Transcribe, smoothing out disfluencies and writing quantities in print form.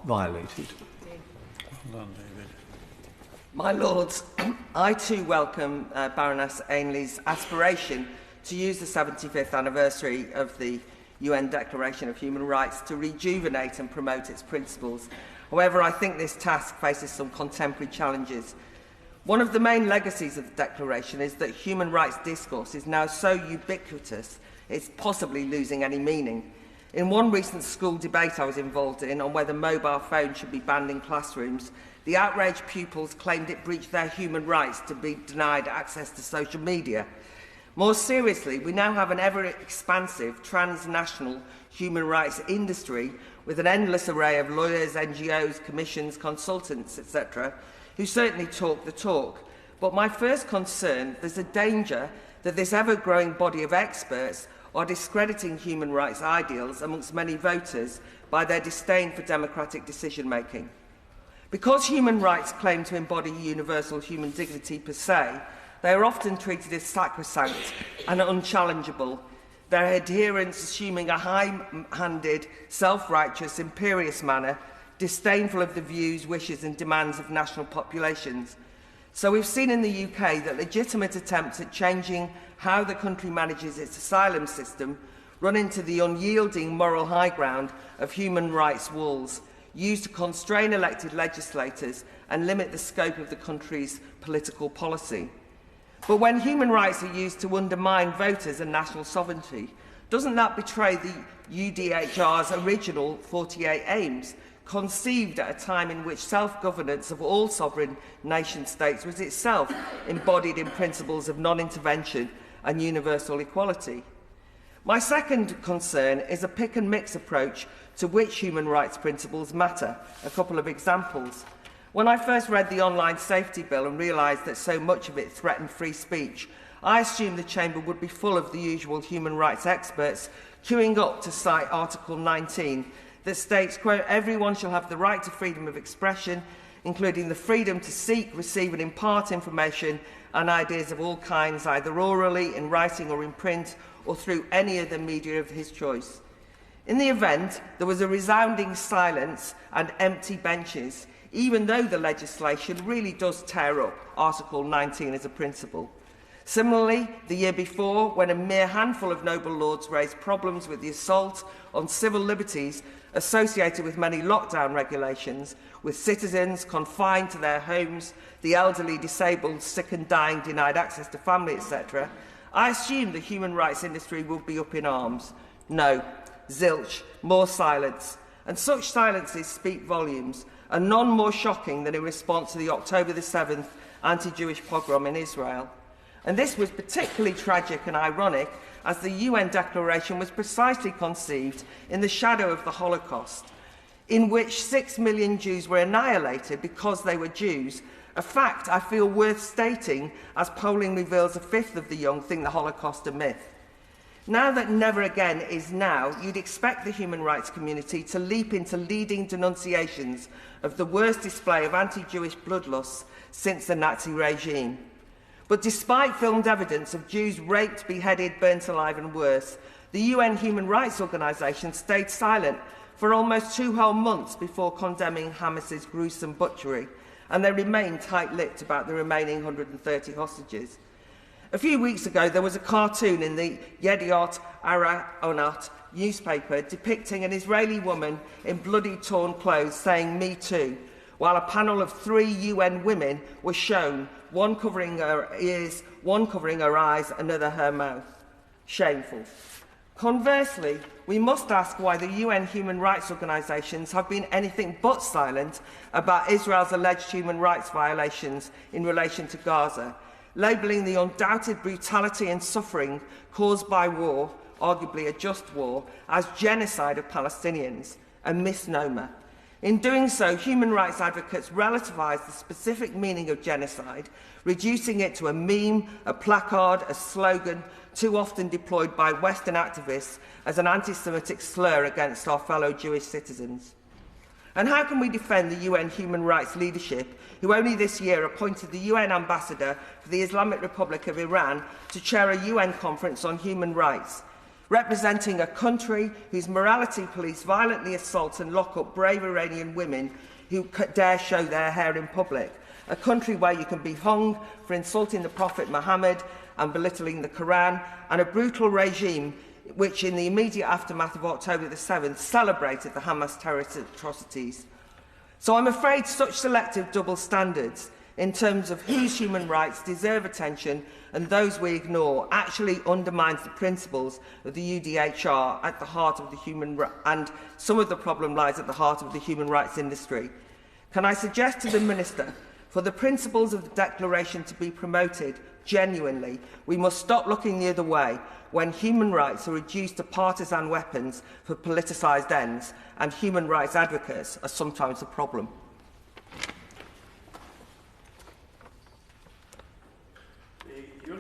violated. Well done, David. My Lords, I too welcome Baroness Ainley's aspiration to use the 75th anniversary of the UN Declaration of Human Rights to rejuvenate and promote its principles. However, I think this task faces some contemporary challenges. One of the main legacies of the Declaration is that human rights discourse is now so ubiquitous it's possibly losing any meaning. In one recent school debate I was involved in on whether mobile phones should be banned in classrooms, the outraged pupils claimed it breached their human rights to be denied access to social media. More seriously, we now have an ever-expansive transnational human rights industry with an endless array of lawyers, NGOs, commissions, consultants, etc., who certainly talk the talk. But my first concern, there's a danger that this ever-growing body of experts are discrediting human rights ideals amongst many voters by their disdain for democratic decision-making. Because human rights claim to embody universal human dignity per se, they are often treated as sacrosanct and unchallengeable, their adherents assuming a high-handed, self-righteous, imperious manner, disdainful of the views, wishes and demands of national populations. So we've seen in the UK that legitimate attempts at changing how the country manages its asylum system run into the unyielding moral high ground of human rights walls, used to constrain elected legislators and limit the scope of the country's political policy. But when human rights are used to undermine voters and national sovereignty, doesn't that betray the UDHR's original 48 aims, conceived at a time in which self-governance of all sovereign nation-states was itself embodied in principles of non-intervention and universal equality? My second concern is a pick-and-mix approach to which human rights principles matter. A couple of examples. When I first read the Online Safety Bill and realised that so much of it threatened free speech, I assumed the Chamber would be full of the usual human rights experts queuing up to cite Article 19 that states, quote, "Everyone shall have the right to freedom of expression, including the freedom to seek, receive and impart information and ideas of all kinds, either orally, in writing or in print, or through any other media of his choice." In the event, there was a resounding silence and empty benches, even though the legislation really does tear up Article 19 as a principle. Similarly, the year before, when a mere handful of noble lords raised problems with the assault on civil liberties associated with many lockdown regulations, with citizens confined to their homes, the elderly, disabled, sick and dying denied access to family, etc., I assumed the human rights industry would be up in arms. No, zilch, more silence. And such silences speak volumes, and none more shocking than in response to the October the 7th anti-Jewish pogrom in Israel. And this was particularly tragic and ironic as the UN Declaration was precisely conceived in the shadow of the Holocaust, in which 6 million Jews were annihilated because they were Jews, a fact I feel worth stating as polling reveals a fifth of the young think the Holocaust a myth. Now that never again is now, you'd expect the human rights community to leap into leading denunciations of the worst display of anti-Jewish bloodlust since the Nazi regime. But despite filmed evidence of Jews raped, beheaded, burnt alive and worse, the UN Human Rights Organization stayed silent for almost 2 whole months before condemning Hamas's gruesome butchery, and they remained tight-lipped about the remaining 130 hostages. A few weeks ago, there was a cartoon in the Yediot Ahronot newspaper depicting an Israeli woman in bloody, torn clothes saying, "Me too," while a panel of 3 UN women were shown, one covering her ears, one covering her eyes, another her mouth. Shameful. Conversely, we must ask why the UN human rights organisations have been anything but silent about Israel's alleged human rights violations in relation to Gaza, labelling the undoubted brutality and suffering caused by war, arguably a just war, as genocide of Palestinians, a misnomer. In doing so, human rights advocates relativise the specific meaning of genocide, reducing it to a meme, a placard, a slogan, too often deployed by Western activists as an anti-Semitic slur against our fellow Jewish citizens. And how can we defend the UN human rights leadership, who only this year appointed the UN ambassador for the Islamic Republic of Iran to chair a UN conference on human rights? representing a country whose morality police violently assault and lock up brave Iranian women who dare show their hair in public, a country where you can be hung for insulting the Prophet Muhammad and belittling the Quran, and a brutal regime which, in the immediate aftermath of October the 7th, celebrated the Hamas terrorist atrocities. So I'm afraid such selective double standards in terms of whose human rights deserve attention and those we ignore actually undermines the principles of the UDHR at the heart of the and some of the problem lies at the heart of the human rights industry. Can I suggest to the Minister, for the principles of the Declaration to be promoted genuinely, we must stop looking the other way when human rights are reduced to partisan weapons for politicised ends and human rights advocates are sometimes a problem.